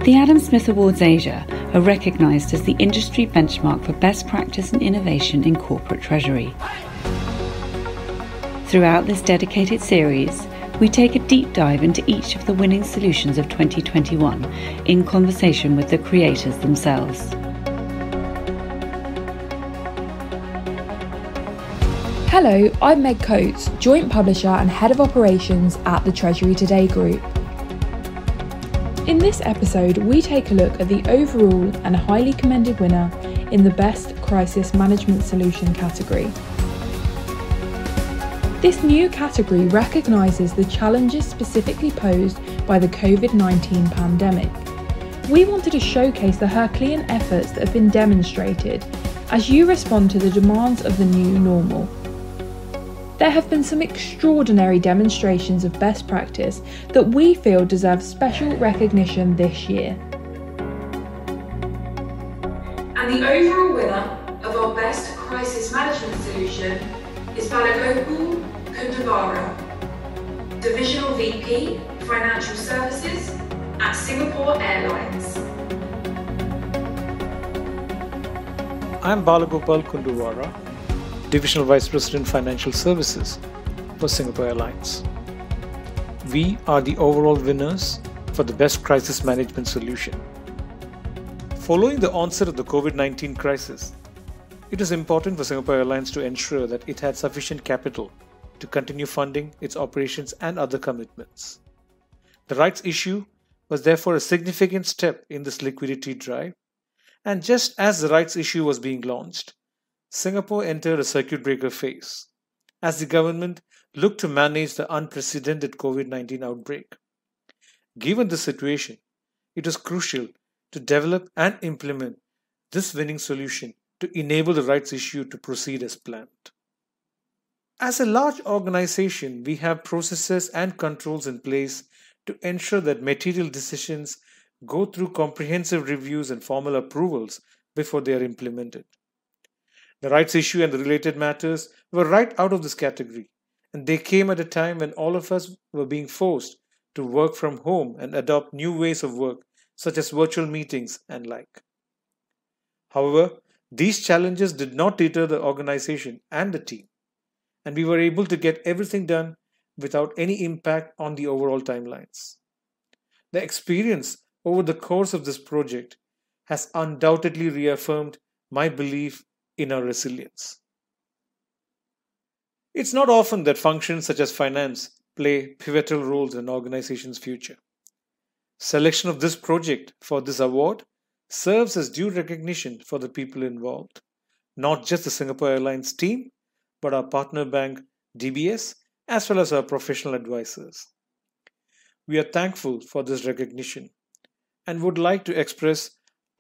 The Adam Smith Awards Asia are recognised as the industry benchmark for best practice and innovation in corporate treasury. Throughout this dedicated series, we take a deep dive into each of the winning solutions of 2021 in conversation with the creators themselves. Hello, I'm Meg Coates, Joint Publisher and Head of Operations at the Treasury Today Group. In this episode, we take a look at the overall and highly commended winner in the Best Crisis Management Solution category. This new category recognises the challenges specifically posed by the COVID-19 pandemic. We wanted to showcase the Herculean efforts that have been demonstrated as you respond to the demands of the new normal. There have been some extraordinary demonstrations of best practice that we feel deserve special recognition this year. And the overall winner of our Best Crisis Management Solution is Balagopal Kunduvara, Divisional VP, Financial Services at Singapore Airlines. I'm Balagopal Kunduvara, Divisional Vice President Financial Services for Singapore Airlines. We are the overall winners for the Best Crisis Management Solution. Following the onset of the COVID-19 crisis, it is important for Singapore Airlines to ensure that it had sufficient capital to continue funding its operations and other commitments. The rights issue was therefore a significant step in this liquidity drive, and just as the rights issue was being launched, Singapore entered a circuit breaker phase as the government looked to manage the unprecedented COVID-19 outbreak. Given this situation, it was crucial to develop and implement this winning solution to enable the rights issue to proceed as planned. As a large organization, we have processes and controls in place to ensure that material decisions go through comprehensive reviews and formal approvals before they are implemented. The rights issue and the related matters were right out of this category, and they came at a time when all of us were being forced to work from home and adopt new ways of work, such as virtual meetings and like. However, these challenges did not deter the organization and the team, and we were able to get everything done without any impact on the overall timelines. The experience over the course of this project has undoubtedly reaffirmed my belief in our resilience. It's not often that functions such as finance play pivotal roles in an organization's future. Selection of this project for this award serves as due recognition for the people involved, not just the Singapore Airlines team, but our partner bank DBS, as well as our professional advisors. We are thankful for this recognition and would like to express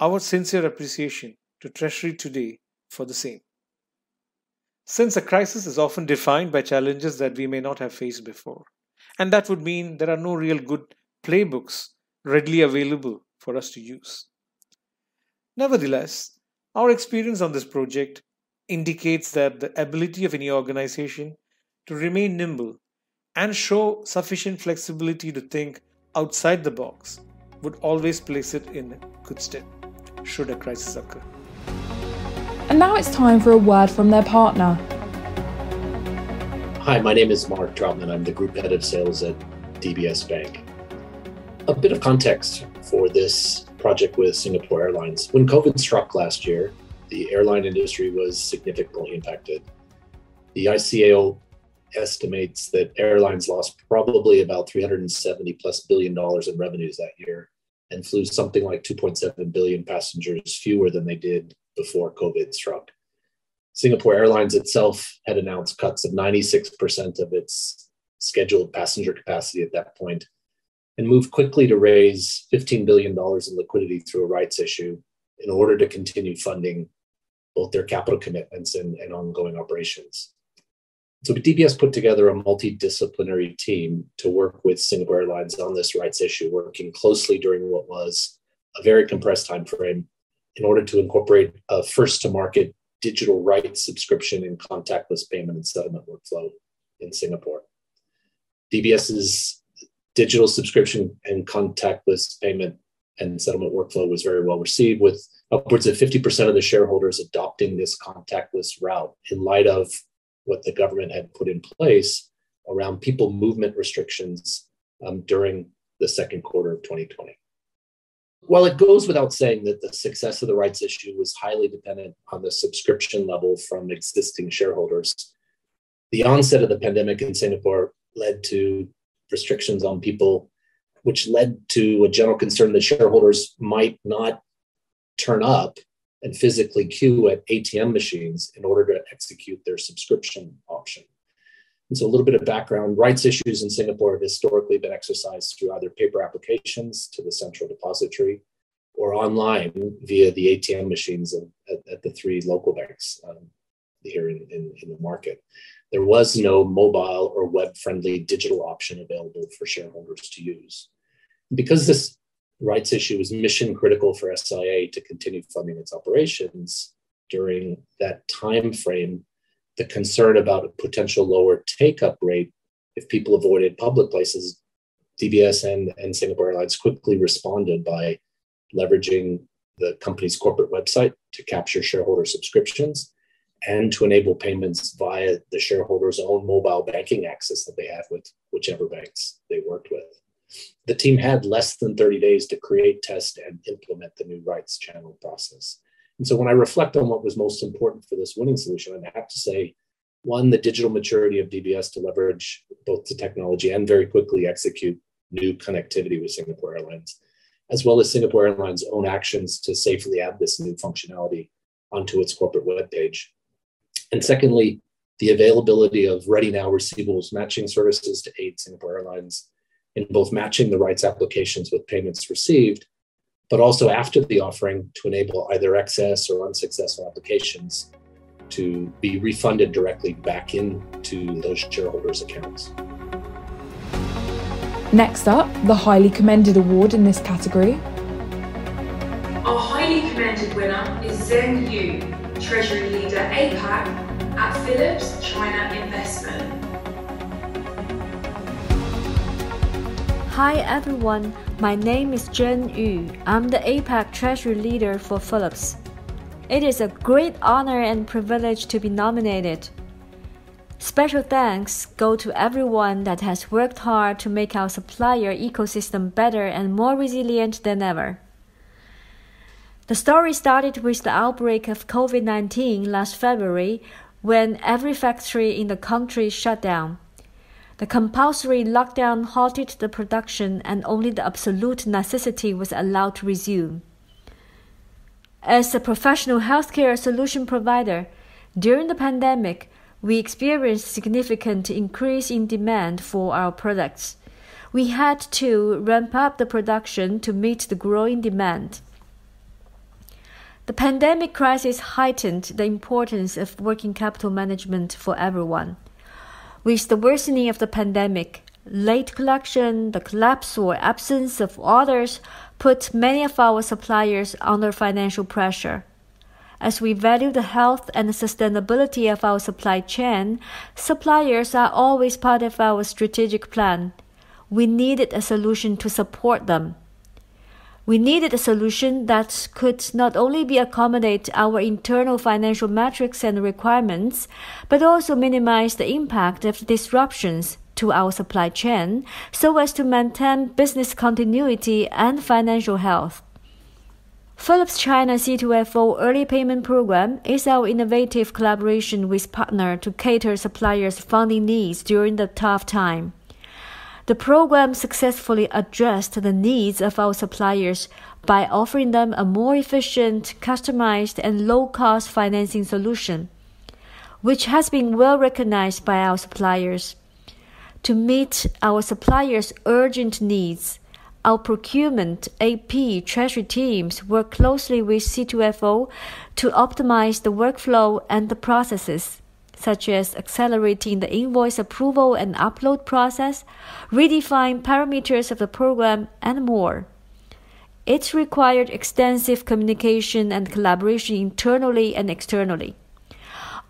our sincere appreciation to Treasury Today for the same. Since a crisis is often defined by challenges that we may not have faced before, and that would mean there are no real good playbooks readily available for us to use. Nevertheless, our experience on this project indicates that the ability of any organization to remain nimble and show sufficient flexibility to think outside the box would always place it in good stead should a crisis occur. And now it's time for a word from their partner. Hi, my name is Mark Troutman. I'm the Group Head of Sales at DBS Bank. A bit of context for this project with Singapore Airlines. When COVID struck last year, the airline industry was significantly impacted. The ICAO estimates that airlines lost probably about $370+ billion in revenues that year and flew something like 2.7 billion passengers fewer than they did before COVID struck. Singapore Airlines itself had announced cuts of 96% of its scheduled passenger capacity at that point and moved quickly to raise $15 billion in liquidity through a rights issue in order to continue funding both their capital commitments and ongoing operations. So DBS put together a multidisciplinary team to work with Singapore Airlines on this rights issue, working closely during what was a very compressed time frame in order to incorporate a first-to-market digital rights subscription and contactless payment and settlement workflow in Singapore. DBS's digital subscription and contactless payment and settlement workflow was very well received, with upwards of 50% of the shareholders adopting this contactless route in light of what the government had put in place around people movement restrictions during the second quarter of 2020. While it goes without saying that the success of the rights issue was highly dependent on the subscription level from existing shareholders, the onset of the pandemic in Singapore led to restrictions on people, which led to a general concern that shareholders might not turn up and physically queue at ATM machines in order to execute their subscription option. And so a little bit of background, rights issues in Singapore have historically been exercised through either paper applications to the central depository or online via the ATM machines at the three local banks here in the market. There was no mobile or web-friendly digital option available for shareholders to use. Because this rights issue was mission critical for ASAA to continue funding its operations during that time frame, the concern about a potential lower take-up rate if people avoided public places, DBS and Singapore Airlines quickly responded by leveraging the company's corporate website to capture shareholder subscriptions and to enable payments via the shareholders' own mobile banking access that they had with whichever banks they worked with. The team had less than 30 days to create, test, and implement the new rights channel process. And so when I reflect on what was most important for this winning solution, I have to say, one, the digital maturity of DBS to leverage both the technology and very quickly execute new connectivity with Singapore Airlines, as well as Singapore Airlines' own actions to safely add this new functionality onto its corporate webpage. And secondly, the availability of Ready Now receivables matching services to aid Singapore Airlines in both matching the rights applications with payments received, but also after the offering to enable either excess or unsuccessful applications to be refunded directly back into those shareholders' accounts. Next up, the highly commended award in this category. Our highly commended winner is Zheng Yu, Treasury Leader APAC at Philips China Investment. Hi everyone, my name is Zheng Yu. I'm the APAC Treasury Leader for Philips. It is a great honor and privilege to be nominated. Special thanks go to everyone that has worked hard to make our supplier ecosystem better and more resilient than ever. The story started with the outbreak of COVID-19 last February when every factory in the country shut down. The compulsory lockdown halted the production and only the absolute necessity was allowed to resume. As a professional healthcare solution provider, during the pandemic, we experienced significant increase in demand for our products. We had to ramp up the production to meet the growing demand. The pandemic crisis heightened the importance of working capital management for everyone. With the worsening of the pandemic, late collection, the collapse or absence of orders put many of our suppliers under financial pressure. As we value the health and sustainability of our supply chain, suppliers are always part of our strategic plan. We needed a solution to support them. We needed a solution that could not only accommodate our internal financial metrics and requirements, but also minimize the impact of disruptions to our supply chain so as to maintain business continuity and financial health. Philips China C2FO Early Payment Program is our innovative collaboration with partner to cater suppliers' funding needs during the tough time. The program successfully addressed the needs of our suppliers by offering them a more efficient, customized, and low-cost financing solution, which has been well recognized by our suppliers. To meet our suppliers' urgent needs, our procurement, AP, Treasury teams work closely with C2FO to optimize the workflow and the processes, such as accelerating the invoice approval and upload process, redefine parameters of the program, and more. It required extensive communication and collaboration internally and externally.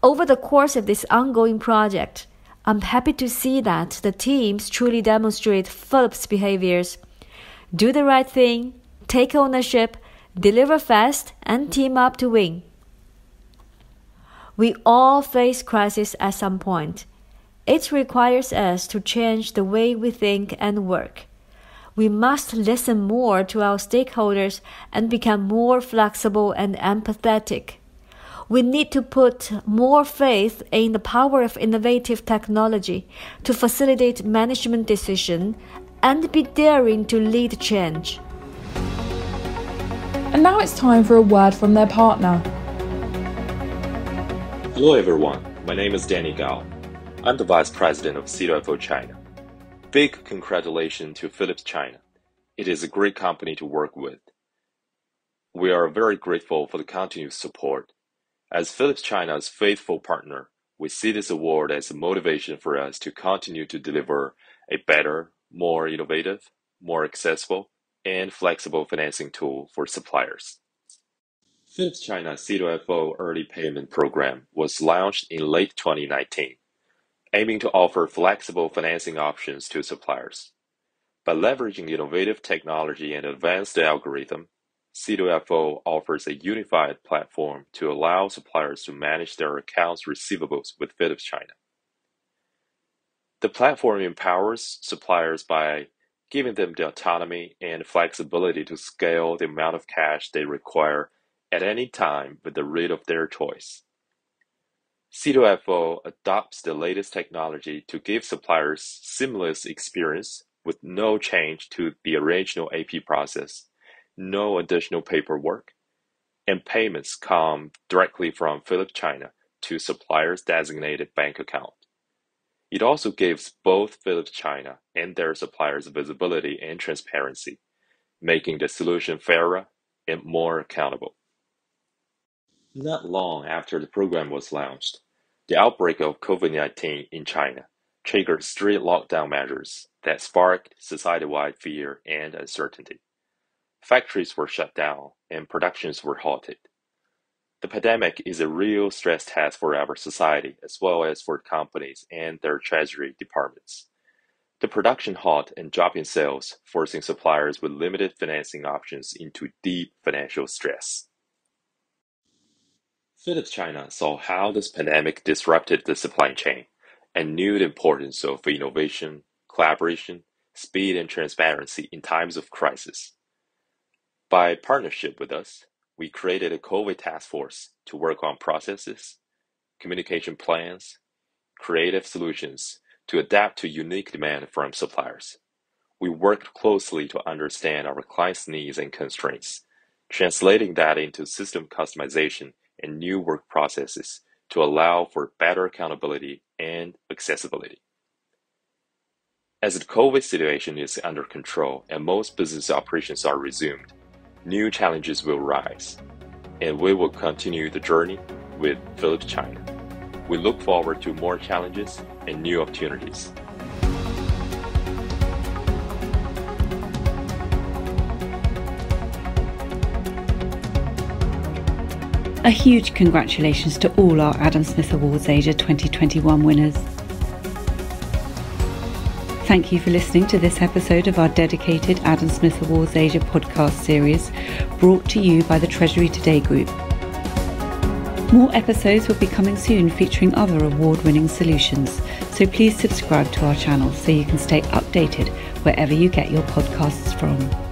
Over the course of this ongoing project, I'm happy to see that the teams truly demonstrate Philips behaviors. Do the right thing, take ownership, deliver fast, and team up to win. We all face crisis at some point. It requires us to change the way we think and work. We must listen more to our stakeholders and become more flexible and empathetic. We need to put more faith in the power of innovative technology to facilitate management decision and be daring to lead change. And now it's time for a word from their partner. Hello everyone, my name is Danny Gao. I'm the Vice President of C2FO China. Big congratulations to Philips China. It is a great company to work with. We are very grateful for the continued support. As Philips China's faithful partner, we see this award as a motivation for us to continue to deliver a better, more innovative, more accessible, and flexible financing tool for suppliers. Philips China's C2FO early payment program was launched in late 2019. Aiming to offer flexible financing options to suppliers. By leveraging innovative technology and advanced algorithm, C2FO offers a unified platform to allow suppliers to manage their accounts receivables with Philips China. The platform empowers suppliers by giving them the autonomy and flexibility to scale the amount of cash they require at any time with the rate of their choice. C2FO adopts the latest technology to give suppliers seamless experience with no change to the original AP process, no additional paperwork, and payments come directly from Philips China to suppliers' designated bank account. It also gives both Philips China and their suppliers visibility and transparency, making the solution fairer and more accountable. Not long after the program was launched, the outbreak of COVID-19 in China triggered strict lockdown measures that sparked society-wide fear and uncertainty. Factories were shut down and productions were halted. The pandemic is a real stress test for our society as well as for companies and their treasury departments. The production halt and drop in sales, forcing suppliers with limited financing options into deep financial stress. Philips China saw how this pandemic disrupted the supply chain and knew the importance of innovation, collaboration, speed, and transparency in times of crisis. By partnership with us, we created a COVID task force to work on processes, communication plans, creative solutions to adapt to unique demand from suppliers. We worked closely to understand our clients' needs and constraints, translating that into system customization and new work processes to allow for better accountability and accessibility. As the COVID situation is under control and most business operations are resumed, new challenges will rise, and we will continue the journey with Philips China. We look forward to more challenges and new opportunities. A huge congratulations to all our Adam Smith Awards Asia 2021 winners. Thank you for listening to this episode of our dedicated Adam Smith Awards Asia podcast series, brought to you by the Treasury Today Group. More episodes will be coming soon featuring other award-winning solutions, so please subscribe to our channel so you can stay updated wherever you get your podcasts from.